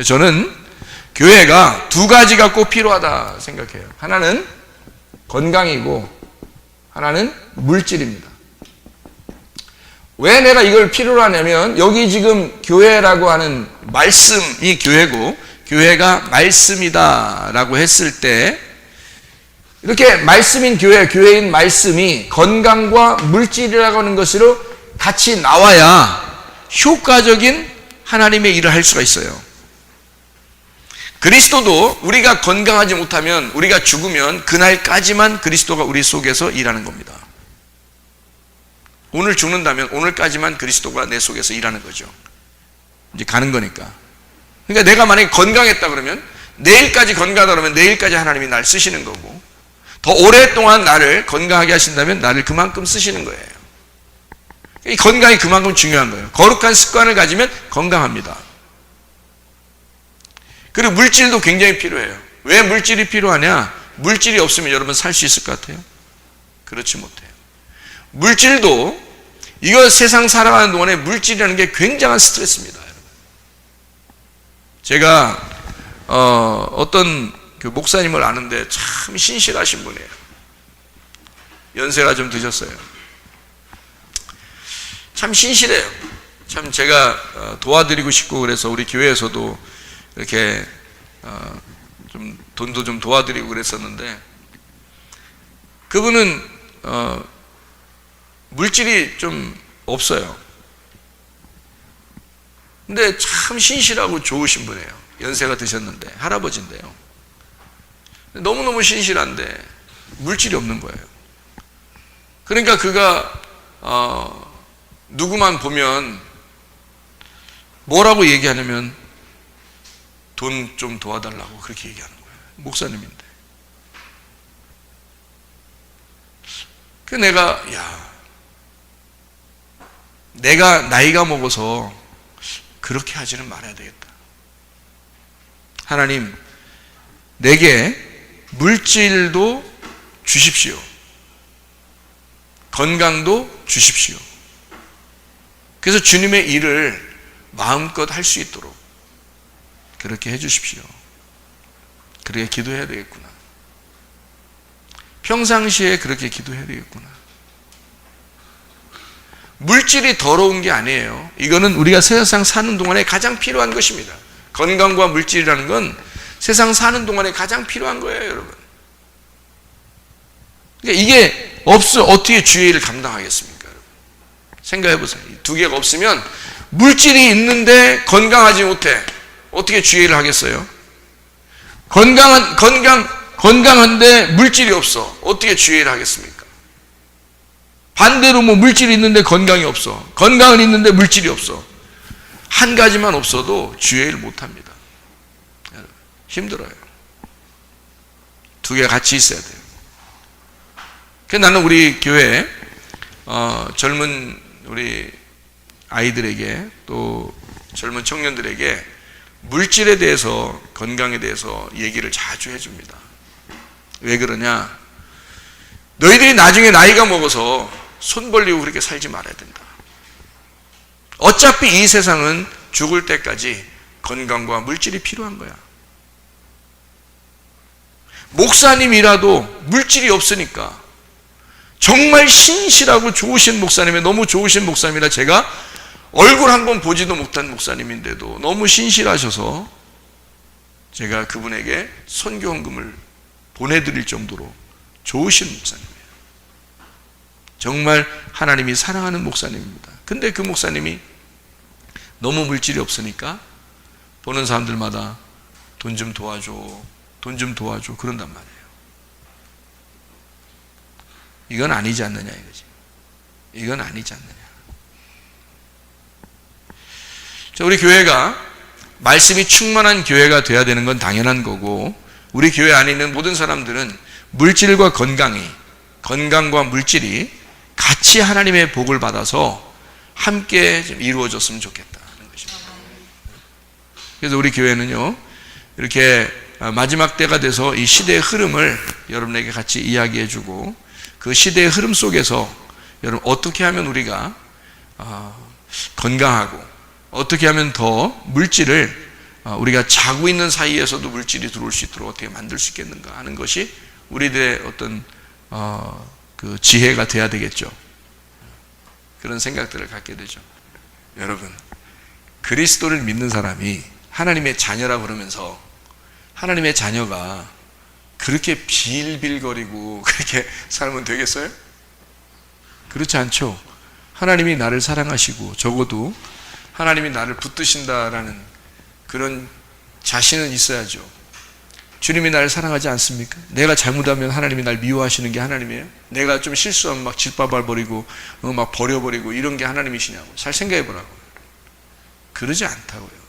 저는 교회가 두 가지가 꼭 필요하다 생각해요. 하나는 건강이고 하나는 물질입니다. 왜 내가 이걸 필요로 하냐면 여기 지금 교회라고 하는 말씀이 교회고 교회가 말씀이다 라고 했을 때 이렇게 말씀인 교회, 교회인 말씀이 건강과 물질이라고 하는 것으로 같이 나와야 효과적인 하나님의 일을 할 수가 있어요. 그리스도도 우리가 건강하지 못하면 우리가 죽으면 그날까지만 그리스도가 우리 속에서 일하는 겁니다. 오늘 죽는다면 오늘까지만 그리스도가 내 속에서 일하는 거죠. 이제 가는 거니까. 그러니까 내가 만약에 건강했다 그러면 내일까지 건강하다 그러면 내일까지 하나님이 날 쓰시는 거고 더 오랫동안 나를 건강하게 하신다면 나를 그만큼 쓰시는 거예요. 이 건강이 그만큼 중요한 거예요. 거룩한 습관을 가지면 건강합니다. 그리고 물질도 굉장히 필요해요. 왜 물질이 필요하냐? 물질이 없으면 여러분 살 수 있을 것 같아요? 그렇지 못해요. 물질도 이거 세상 살아가는 동안에 물질이라는 게 굉장한 스트레스입니다. 제가 어떤 그 목사님을 아는데 참 신실하신 분이에요. 연세가 좀 드셨어요. 참 신실해요. 참 제가 도와드리고 싶고 그래서 우리 교회에서도 이렇게 좀 돈도 좀 도와드리고 그랬었는데 그분은 물질이 좀 없어요. 근데 참 신실하고 좋으신 분이에요. 연세가 드셨는데 할아버지인데요. 너무너무 신실한데 물질이 없는 거예요. 그러니까 그가 누구만 보면 뭐라고 얘기하냐면 돈 좀 도와달라고 그렇게 얘기하는 거예요. 목사님인데. 그래서 내가 나이가 먹어서 그렇게 하지는 말아야 되겠다. 하나님, 내게 물질도 주십시오. 건강도 주십시오. 그래서 주님의 일을 마음껏 할 수 있도록 그렇게 해 주십시오. 그렇게 기도해야 되겠구나. 평상시에 그렇게 기도해야 되겠구나. 물질이 더러운 게 아니에요. 이거는 우리가 세상 사는 동안에 가장 필요한 것입니다. 건강과 물질이라는 건 세상 사는 동안에 가장 필요한 거예요, 여러분. 그러니까 이게 어떻게 주의 일을 감당하겠습니까? 여러분? 생각해 보세요. 이 두 개가 없으면 물질이 있는데 건강하지 못해. 어떻게 주의 일을 하겠어요? 건강한데 물질이 없어. 어떻게 주의 일을 하겠습니까? 반대로 물질이 있는데 건강이 없어. 건강은 있는데 물질이 없어. 한 가지만 없어도 주의 일을 못합니다. 힘들어요. 두 개가 같이 있어야 돼요. 그래서 나는 우리 교회 젊은 우리 아이들에게 또 젊은 청년들에게 물질에 대해서 건강에 대해서 얘기를 자주 해줍니다. 왜 그러냐? 너희들이 나중에 나이가 먹어서 손 벌리고 그렇게 살지 말아야 된다. 어차피 이 세상은 죽을 때까지 건강과 물질이 필요한 거야. 목사님이라도 물질이 없으니까 정말 신실하고 좋으신 목사님이 너무 좋으신 목사님이라 제가 얼굴 한번 보지도 못한 목사님인데도 너무 신실하셔서 제가 그분에게 선교헌금을 보내드릴 정도로 좋으신 목사님이에요. 정말 하나님이 사랑하는 목사님입니다. 근데 그 목사님이 너무 물질이 없으니까 보는 사람들마다 돈 좀 도와줘, 돈 좀 도와줘 그런단 말이에요. 이건 아니지 않느냐 이거지. 이건 아니지 않느냐. 자, 우리 교회가 말씀이 충만한 교회가 돼야 되는 건 당연한 거고 우리 교회 안에 있는 모든 사람들은 물질과 건강과 물질이 같이 하나님의 복을 받아서 함께 좀 이루어졌으면 좋겠다는 것입니다. 그래서 우리 교회는요 이렇게 마지막 때가 돼서 이 시대의 흐름을 여러분에게 같이 이야기해주고 그 시대의 흐름 속에서 여러분 어떻게 하면 우리가 건강하고 어떻게 하면 더 물질을 우리가 자고 있는 사이에서도 물질이 들어올 수 있도록 어떻게 만들 수 있겠는가 하는 것이 우리들의 어떤 그 지혜가 돼야 되겠죠. 그런 생각들을 갖게 되죠. 여러분, 그리스도를 믿는 사람이 하나님의 자녀라 그러면서 하나님의 자녀가 그렇게 빌빌거리고 그렇게 살면 되겠어요? 그렇지 않죠. 하나님이 나를 사랑하시고 적어도 하나님이 나를 붙드신다라는 그런 자신은 있어야죠. 주님이 나를 사랑하지 않습니까? 내가 잘못하면 하나님이 날 미워하시는 게 하나님이에요? 내가 좀 실수하면 막 질바발버리고 막 버려버리고 이런 게 하나님이시냐고 잘 생각해 보라고. 그러지 않다고요.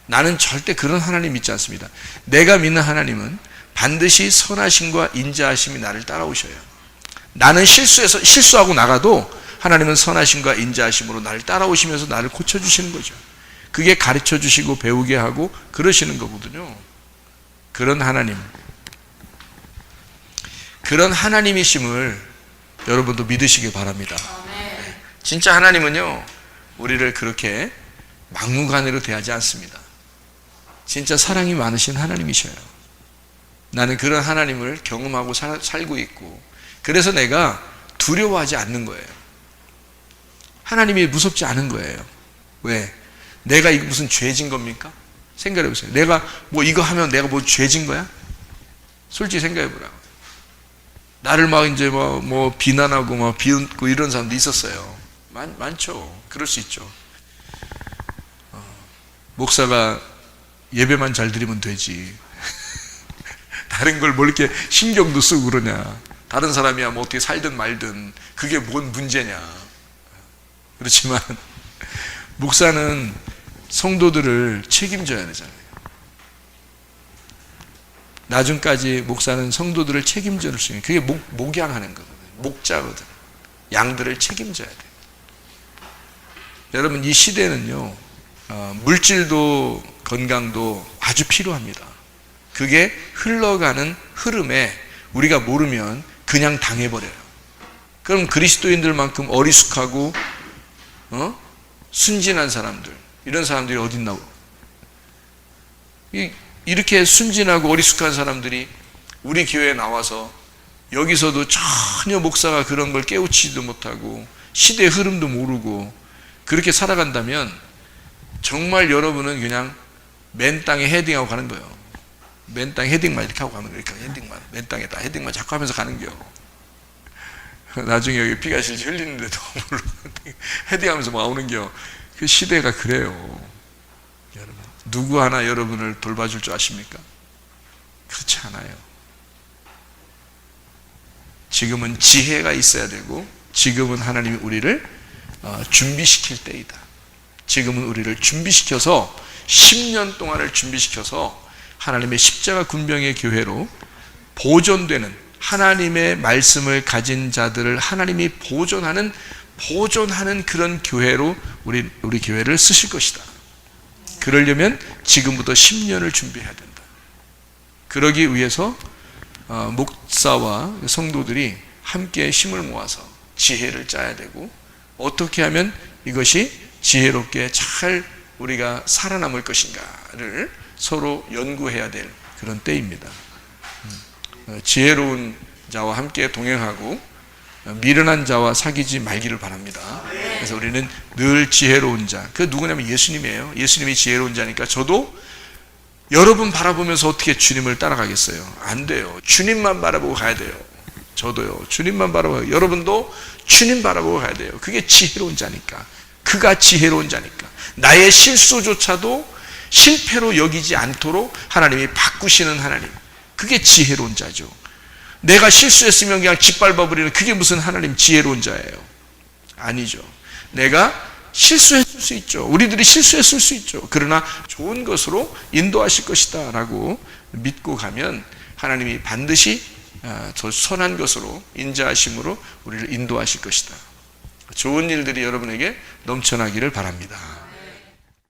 나는 절대 그런 하나님 믿지 않습니다. 내가 믿는 하나님은 반드시 선하심과 인자하심이 나를 따라오셔요. 나는 실수하고 나가도 하나님은 선하심과 인자하심으로 나를 따라오시면서 나를 고쳐주시는 거죠. 그게 가르쳐 주시고 배우게 하고 그러시는 거거든요. 그런 하나님, 그런 하나님이심을 여러분도 믿으시기 바랍니다. 진짜 하나님은요, 우리를 그렇게 막무가내로 대하지 않습니다. 진짜 사랑이 많으신 하나님이셔요. 나는 그런 하나님을 경험하고 살고 있고, 그래서 내가 두려워하지 않는 거예요. 하나님이 무섭지 않은 거예요. 왜? 내가 이거 무슨 죄진 겁니까? 생각해 보세요. 내가 뭐 이거 하면 내가 뭐 죄진 거야? 솔직히 생각해 보라고. 나를 막 이제 뭐 비난하고 막 비웃고 이런 사람도 있었어요. 많죠. 그럴 수 있죠. 목사가 예배만 잘 드리면 되지. 다른 걸 뭐 이렇게 신경도 쓰고 그러냐. 다른 사람이야 뭐 어떻게 살든 말든 그게 뭔 문제냐. 그렇지만 목사는 성도들을 책임져야 되잖아요. 나중까지 목사는 성도들을 책임질 수 있는, 그게 목양하는 거거든요. 목자거든. 양들을 책임져야 돼요. 여러분, 이 시대는요, 물질도 건강도 아주 필요합니다. 그게 흘러가는 흐름에 우리가 모르면 그냥 당해버려요. 그럼 그리스도인들만큼 어리숙하고 순진한 사람들, 이런 사람들이 어디 있나고? 이렇게 순진하고 어리숙한 사람들이 우리 교회에 나와서 여기서도 전혀 목사가 그런 걸 깨우치지도 못하고 시대의 흐름도 모르고 그렇게 살아간다면 정말 여러분은 그냥 맨 땅에 헤딩하고 가는 거예요. 맨 땅에 헤딩만 이렇게 하고 가는 거예요. 그러니까 헤딩만, 맨 땅에다 헤딩만 자꾸 하면서 가는 거예요. 나중에 여기 피가 실실 흘리는데도 헤딩하면서 나오는 겨. 그 시대가 그래요. 여러분, 누구 하나 여러분을 돌봐줄 줄 아십니까? 그렇지 않아요. 지금은 지혜가 있어야 되고, 지금은 하나님이 우리를 준비시킬 때이다. 지금은 우리를 준비시켜서 10년 동안을 준비시켜서 하나님의 십자가 군병의 교회로 보존되는, 하나님의 말씀을 가진 자들을 하나님이 보존하는 그런 교회로 우리 교회를 쓰실 것이다. 그러려면 지금부터 10년을 준비해야 된다. 그러기 위해서 목사와 성도들이 함께 힘을 모아서 지혜를 짜야 되고, 어떻게 하면 이것이 지혜롭게 잘 우리가 살아남을 것인가를 서로 연구해야 될 그런 때입니다. 지혜로운 자와 함께 동행하고 미련한 자와 사귀지 말기를 바랍니다. 그래서 우리는 늘 지혜로운 자, 그 누구냐면 예수님이에요. 예수님이 지혜로운 자니까 저도 여러분 바라보면서 어떻게 주님을 따라가겠어요? 안 돼요. 주님만 바라보고 가야 돼요. 저도요. 주님만 바라보고, 여러분도 주님 바라보고 가야 돼요. 그게 지혜로운 자니까. 그가 지혜로운 자니까. 나의 실수조차도 실패로 여기지 않도록 하나님이 바꾸시는 하나님, 그게 지혜로운 자죠. 내가 실수했으면 그냥 짓밟아버리는, 그게 무슨 하나님 지혜로운 자예요? 아니죠. 내가 실수했을 수 있죠. 우리들이 실수했을 수 있죠. 그러나 좋은 것으로 인도하실 것이다 라고 믿고 가면 하나님이 반드시 더 선한 것으로, 인자하심으로 우리를 인도하실 것이다. 좋은 일들이 여러분에게 넘쳐나기를 바랍니다.